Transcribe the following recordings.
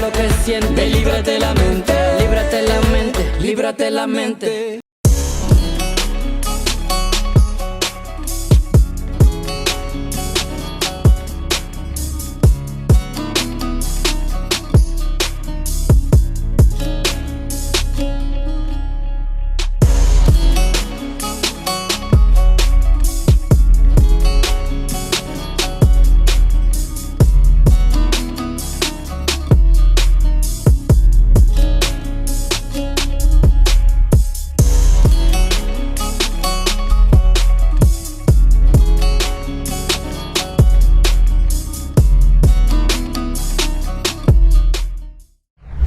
lo que sientes. Líbrate la mente, líbrate la mente, líbrate la mente.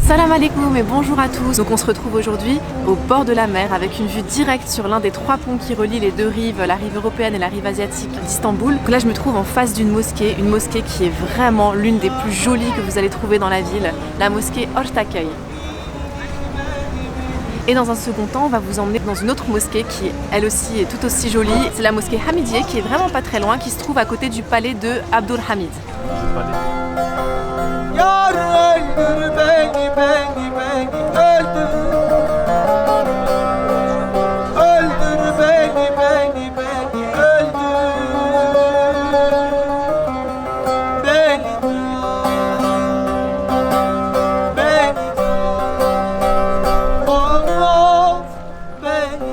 Salam alaikum et bonjour à tous. Donc on se retrouve aujourd'hui au bord de la mer avec une vue directe sur l'un des 3 ponts qui relient les 2 rives, la rive européenne et la rive asiatique d'Istanbul. Là je me trouve en face d'une mosquée, une mosquée qui est vraiment l'une des plus jolies que vous allez trouver dans la ville, la mosquée Ortaköy. Et dans un second temps, on va vous emmener dans une autre mosquée qui elle aussi est tout aussi jolie. C'est la mosquée Hamidiye qui est vraiment pas très loin, qui se trouve à côté du palais de Abdülhamid. Yar öldür beni beni beni öldür. Öldür beni beni beni öldür. Beni beni of beni.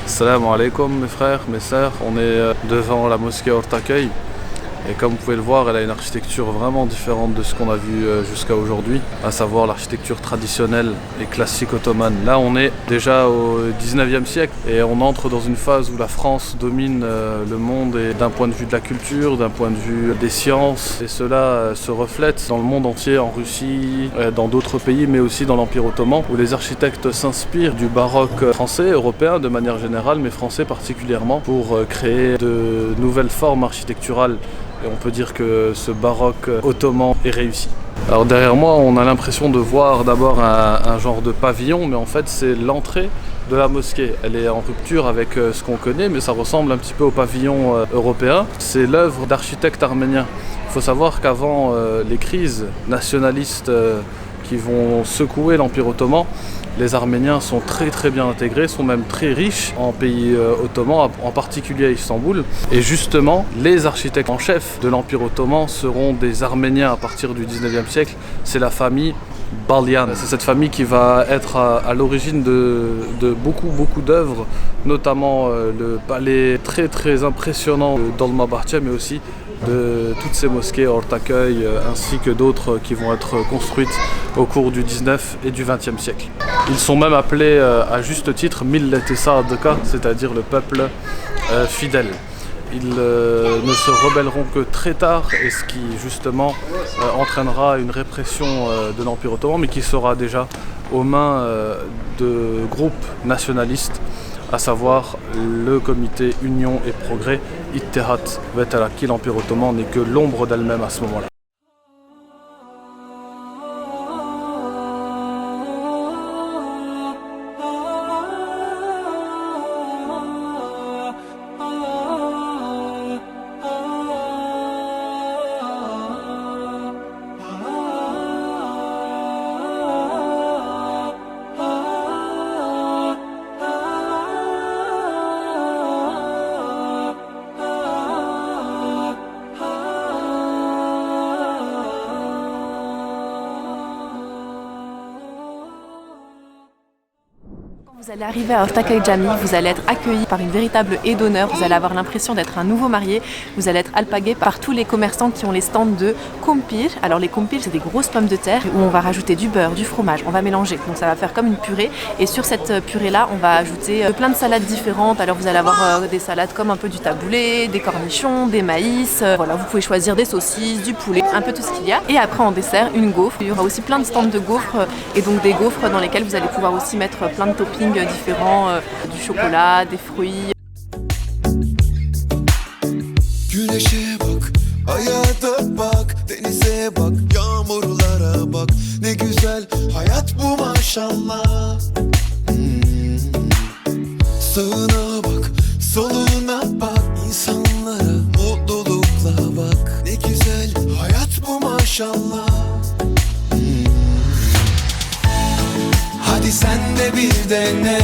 Salam alaikum mes frères, mes sœurs, on est devant la mosquée Ortaköy et comme vous pouvez le voir, elle a une architecture vraiment différente de ce qu'on a vu jusqu'à aujourd'hui, à savoir l'architecture traditionnelle et classique ottomane. Là on est déjà au 19e siècle et on entre dans une phase où la France domine le monde et d'un point de vue de la culture, d'un point de vue des sciences, et cela se reflète dans le monde entier, en Russie, dans d'autres pays, mais aussi dans l'Empire ottoman, où les architectes s'inspirent du baroque français, européen de manière générale, mais français particulièrement, pour créer de nouvelles formes architecturales. Et on peut dire que ce baroque ottoman est réussi. Alors derrière moi, on a l'impression de voir d'abord un genre de pavillon, mais en fait c'est l'entrée de la mosquée. Elle est en rupture avec ce qu'on connaît, mais ça ressemble un petit peu au pavillon européen. C'est l'œuvre d'architectes arméniens. Il faut savoir qu'avant les crises nationalistes qui vont secouer l'Empire ottoman, les Arméniens sont très bien intégrés, sont même très riches en pays ottoman, en particulier à Istanbul. Et justement, les architectes en chef de l'Empire ottoman seront des Arméniens à partir du 19e siècle. C'est la famille Balyan. C'est cette famille qui va être à l'origine de beaucoup d'œuvres, notamment le palais très impressionnant de Dolmabahçe, mais aussi de toutes ces mosquées Ortaköy ainsi que d'autres qui vont être construites au cours du 19 et du 20e siècle. Ils sont même appelés à juste titre Millet-i Sadıka, c'est-à-dire le peuple fidèle. Ils ne se rebelleront que très tard, et ce qui justement entraînera une répression de l'Empire ottoman, mais qui sera déjà aux mains de groupes nationalistes, à savoir le comité Union et Progrès, Ittihat ve Terakki. L'Empire ottoman n'est que l'ombre d'elle-même à ce moment-là. Vous allez arriver à Ortaköy Cami, vous allez être accueilli par une véritable haie d'honneur, vous allez avoir l'impression d'être un nouveau marié, vous allez être alpagué par tous les commerçants qui ont les stands de kumpir. Alors les kumpir, c'est des grosses pommes de terre où on va rajouter du beurre, du fromage, on va mélanger, donc ça va faire comme une purée, et sur cette purée là on va ajouter plein de salades différentes. Alors vous allez avoir des salades comme un peu du taboulé, des cornichons, des maïs, voilà, vous pouvez choisir des saucisses, du poulet, un peu tout ce qu'il y a. Et après en dessert, une gaufre. Il y aura aussi plein de stands de gaufres, et donc des gaufres dans lesquelles vous allez pouvoir aussi mettre plein de toppings différents, du chocolat, des fruits. Güneşe bak, hayata bak, denize bak, yağmurlara bak. Ne güzel hayat bu maşallah. Sağına bak, Soluna bak, insanlara mutlulukla bak. Ne güzel hayat bu maşallah. Hadi sen de bir dene,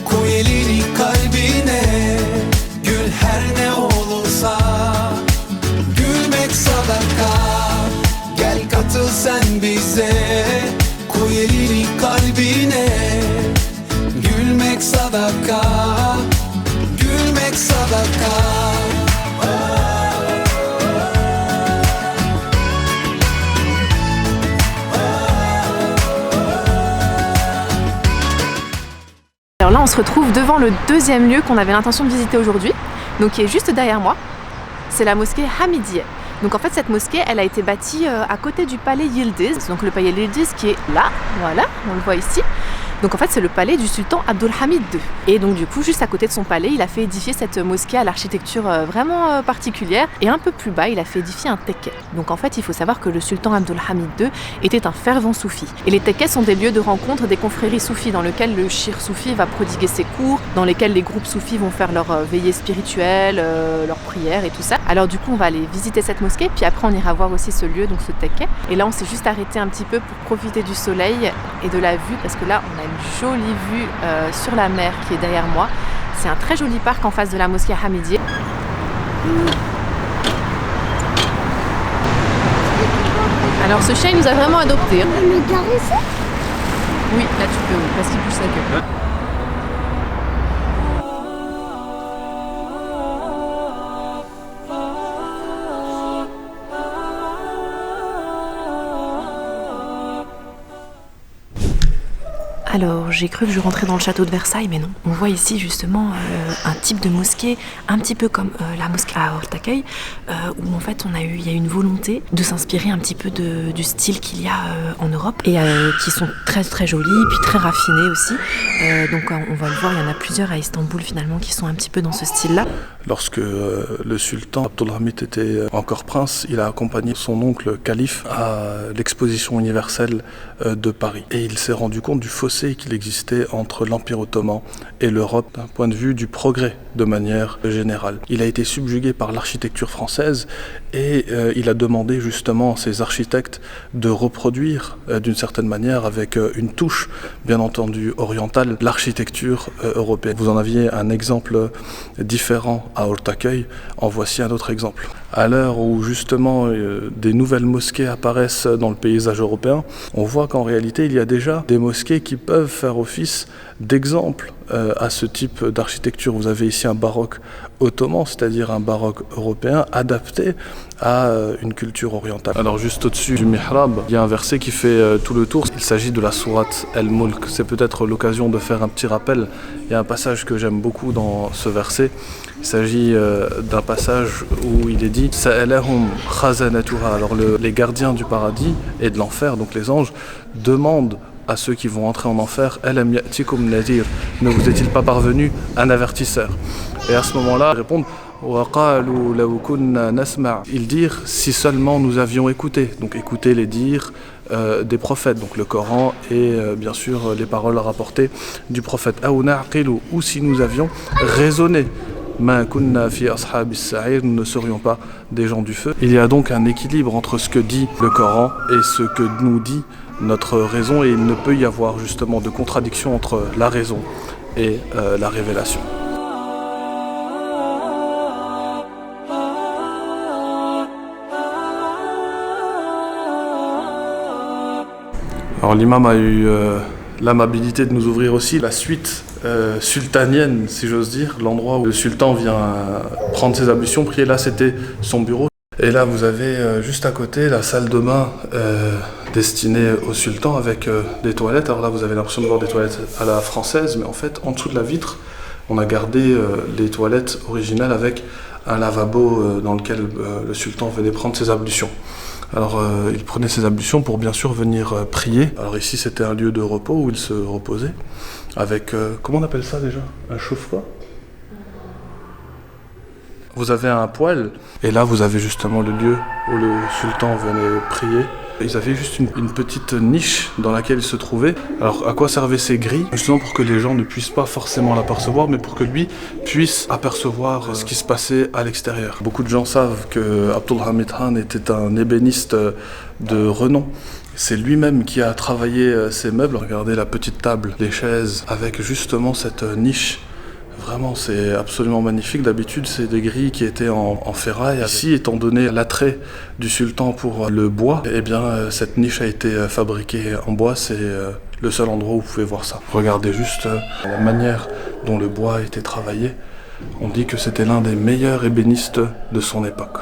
koy elini kalbine. Gül her ne olursa, gülmek sadaka. Gel katıl sen bize, koy elini kalbine. Gülmek sadaka, gülmek sadaka. Alors là, on se retrouve devant le deuxième lieu qu'on avait l'intention de visiter aujourd'hui, donc qui est juste derrière moi. C'est la mosquée Hamidiye. Donc en fait, cette mosquée, elle a été bâtie à côté du palais Yildiz. Donc le palais Yildiz qui est là, voilà, on le voit ici. Donc en fait, c'est le palais du sultan Abdulhamid II. Et donc du coup, juste à côté de son palais, il a fait édifier cette mosquée à l'architecture vraiment particulière. Et un peu plus bas, il a fait édifier un tekke. Donc en fait, il faut savoir que le sultan Abdulhamid II était un fervent soufi. Et les tekkes sont des lieux de rencontre des confréries soufis dans lesquels le shir soufi va prodiguer ses cours, dans lesquels les groupes soufis vont faire leur veillée spirituelle, leurs prières et tout ça. Alors du coup, on va aller visiter cette mosquée, puis après on ira voir aussi ce lieu, donc ce tekke. Et là, on s'est juste arrêté un petit peu pour profiter du soleil et de la vue, parce que là, on a une jolie vue sur la mer qui est derrière moi. C'est un très joli parc en face de la mosquée Hamidiye. Alors ce chien il nous a vraiment adoptés. On peut le caresser? Oui, là tu peux, oui, parce qu'il pousse sa queue. Alors j'ai cru que je rentrais dans le château de Versailles, mais non. On voit ici justement un type de mosquée, un petit peu comme la mosquée à Ortaköy, où en fait il y a une volonté de s'inspirer un petit peu du style qu'il y a en Europe, et qui sont très très jolis, puis très raffinés aussi. Donc on va le voir, il y en a plusieurs à Istanbul finalement qui sont un petit peu dans ce style-là. Lorsque le sultan Abdulhamid était encore prince, il a accompagné son oncle calife à l'exposition universelle de Paris. Et il s'est rendu compte du fossé qu'il existait entre l'Empire ottoman et l'Europe d'un point de vue du progrès de manière générale. Il a été subjugué par l'architecture française et il a demandé justement à ses architectes de reproduire d'une certaine manière, avec une touche bien entendu orientale, l'architecture européenne. Vous en aviez un exemple différent à Ortaköy, en voici un autre exemple. À l'heure où justement des nouvelles mosquées apparaissent dans le paysage européen, on voit qu'en réalité il y a déjà des mosquées qui peuvent faire office d'exemple à ce type d'architecture. Vous avez ici un baroque ottoman, c'est-à-dire un baroque européen adapté à une culture orientale. Alors juste au-dessus du mihrab, il y a un verset qui fait tout le tour. Il s'agit de la sourate El-Mulk. C'est peut-être l'occasion de faire un petit rappel. Il y a un passage que j'aime beaucoup dans ce verset. Il s'agit d'un passage où il est dit Sa'alahum khazanatuha. Alors les gardiens du paradis et de l'enfer, donc les anges, demandent à ceux qui vont entrer en enfer, Alam ya'tikum nadir, ne vous est-il pas parvenu un avertisseur? Et à ce moment-là, ils répondent Wa qalu law kunna nasma'. Ils dirent si seulement nous avions écouté. Donc écouter les dires des prophètes, donc le Coran et bien sûr les paroles rapportées du prophète. Aw na'qilu, ou si nous avions raisonné. Ma kunna fi ashabis sa'ir, nous ne serions pas des gens du feu. Il y a donc un équilibre entre ce que dit le Coran et ce que nous dit notre raison, et il ne peut y avoir justement de contradiction entre la raison et la révélation. Alors l'imam a eu l'amabilité de nous ouvrir aussi la suite sultanienne, si j'ose dire, l'endroit où le sultan vient prendre ses ablutions, prier. Là c'était son bureau. Et là vous avez juste à côté la salle de bain destinée au sultan avec des toilettes. Alors là vous avez l'impression de voir des toilettes à la française, mais en fait en dessous de la vitre on a gardé les toilettes originales avec un lavabo dans lequel le sultan venait prendre ses ablutions. Alors il prenait ses ablutions pour bien sûr venir prier. Alors ici c'était un lieu de repos où il se reposait avec, comment on appelle ça déjà? Un chauffe-eau. Vous avez un poêle et là vous avez justement le lieu où le sultan venait prier Ils avaient juste une petite niche dans laquelle ils se trouvaient. Alors à quoi servaient ces grilles? Justement pour que les gens ne puissent pas forcément l'apercevoir, mais pour que lui puisse apercevoir ce qui se passait à l'extérieur. Beaucoup de gens savent que Abdul Hamid Khan était un ébéniste de renom. C'est lui-même qui a travaillé ces meubles. Regardez la petite table, les chaises, avec justement cette niche. Vraiment, c'est absolument magnifique. D'habitude, c'est des grilles qui étaient en ferraille. Ici, étant donné l'attrait du sultan pour le bois, eh bien, cette niche a été fabriquée en bois. C'est le seul endroit où vous pouvez voir ça. Regardez juste la manière dont le bois a été travaillé. On dit que c'était l'un des meilleurs ébénistes de son époque.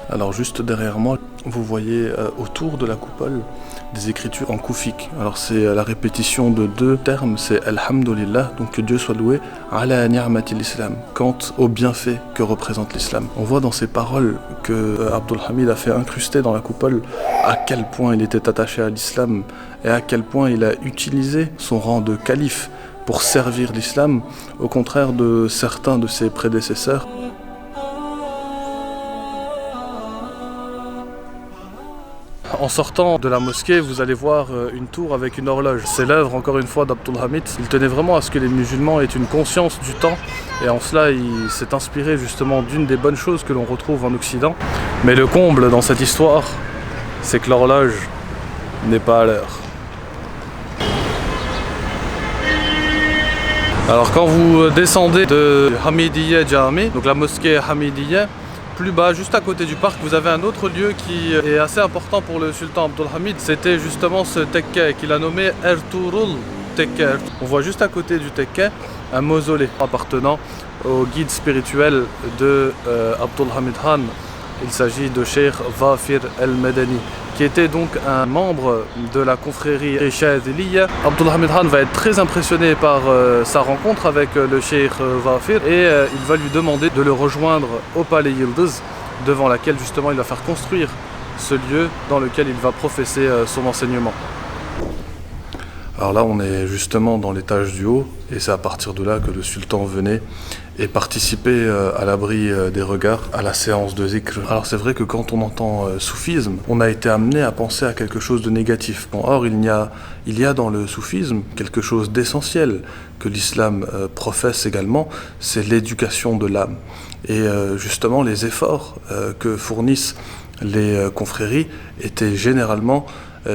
Alors juste derrière moi, vous voyez autour de la coupole des écritures en koufik. Alors c'est la répétition de deux termes, c'est Alhamdulillah, donc que Dieu soit loué, ala ni'matil islam, quant au bienfait que représente l'islam. On voit dans ces paroles que Abdul Hamid a fait incruster dans la coupole à quel point il était attaché à l'islam et à quel point il a utilisé son rang de calife pour servir l'islam, au contraire de certains de ses prédécesseurs. En sortant de la mosquée, vous allez voir une tour avec une horloge. C'est l'œuvre, encore une fois, d'Abdul Hamid. Il tenait vraiment à ce que les musulmans aient une conscience du temps. Et en cela, il s'est inspiré justement d'une des bonnes choses que l'on retrouve en Occident. Mais le comble dans cette histoire, c'est que l'horloge n'est pas à l'heure. Alors quand vous descendez de Hamidiyya Jami, donc la mosquée Hamidiyya, plus bas, juste à côté du parc, vous avez un autre lieu qui est assez important pour le sultan Abdul Hamid. C'était justement ce tekke qu'il a nommé Ertuğrul Tekke. On voit juste à côté du tekke un mausolée appartenant au guide spirituel de Abdul Hamid Khan. Il s'agit de Cheikh Zafir El-Medani, qui était donc un membre de la confrérie Chaziliya. Abdul Hamid Khan va être très impressionné par sa rencontre avec le Cheikh Zafir et il va lui demander de le rejoindre au palais Yıldız, devant laquelle justement il va faire construire ce lieu dans lequel il va professer son enseignement. Alors là, on est justement dans l'étage du haut, et c'est à partir de là que le sultan venait et participait à l'abri des regards à la séance de zikr. Alors c'est vrai que quand on entend soufisme, on a été amené à penser à quelque chose de négatif. Bon, or, il y a dans le soufisme quelque chose d'essentiel que l'islam professe également, c'est l'éducation de l'âme. Et justement, les efforts que fournissent les confréries étaient généralement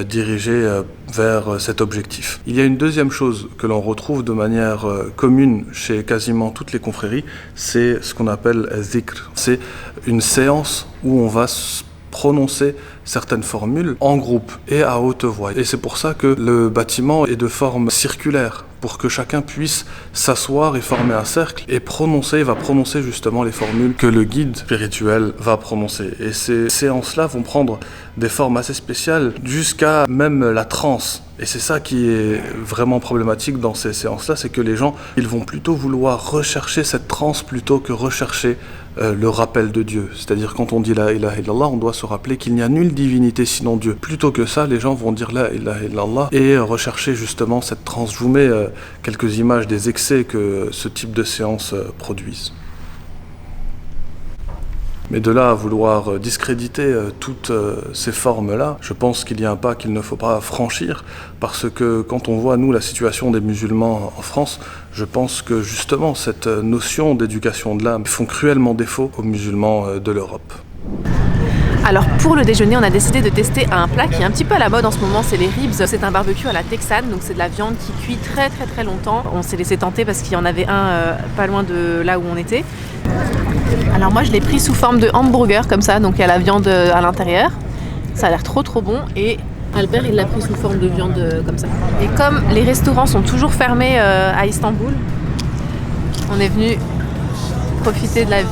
dirigés vers cet objectif. Il y a une deuxième chose que l'on retrouve de manière commune chez quasiment toutes les confréries, c'est ce qu'on appelle zikr. C'est une séance où on va prononcer certaines formules en groupe et à haute voix. Et c'est pour ça que le bâtiment est de forme circulaire, pour que chacun puisse s'asseoir et former un cercle et va prononcer justement les formules que le guide spirituel va prononcer. Et ces séances-là vont prendre des formes assez spéciales jusqu'à même la transe. Et c'est ça qui est vraiment problématique dans ces séances-là, c'est que les gens, ils vont plutôt vouloir rechercher cette transe plutôt que rechercher le rappel de Dieu. C'est-à-dire quand on dit la ilaha illallah, on doit se rappeler qu'il n'y a nulle divinité sinon Dieu. Plutôt que ça, les gens vont dire la ilaha illallah et rechercher justement cette transe. Je vous mets quelques images des excès que ce type de séances produisent. Mais de là à vouloir discréditer toutes ces formes-là, je pense qu'il y a un pas qu'il ne faut pas franchir, parce que quand on voit, nous, la situation des musulmans en France, je pense que justement cette notion d'éducation de l'âme font cruellement défaut aux musulmans de l'Europe. Alors pour le déjeuner, on a décidé de tester un plat qui est un petit peu à la mode en ce moment, c'est les ribs. C'est un barbecue à la texane, donc c'est de la viande qui cuit très longtemps. On s'est laissé tenter parce qu'il y en avait un pas loin de là où on était. Alors moi je l'ai pris sous forme de hamburger comme ça, donc il y a la viande à l'intérieur. Ça a l'air trop bon, et Albert il l'a pris sous forme de viande comme ça. Et comme les restaurants sont toujours fermés à Istanbul, on est venu profiter de la vue.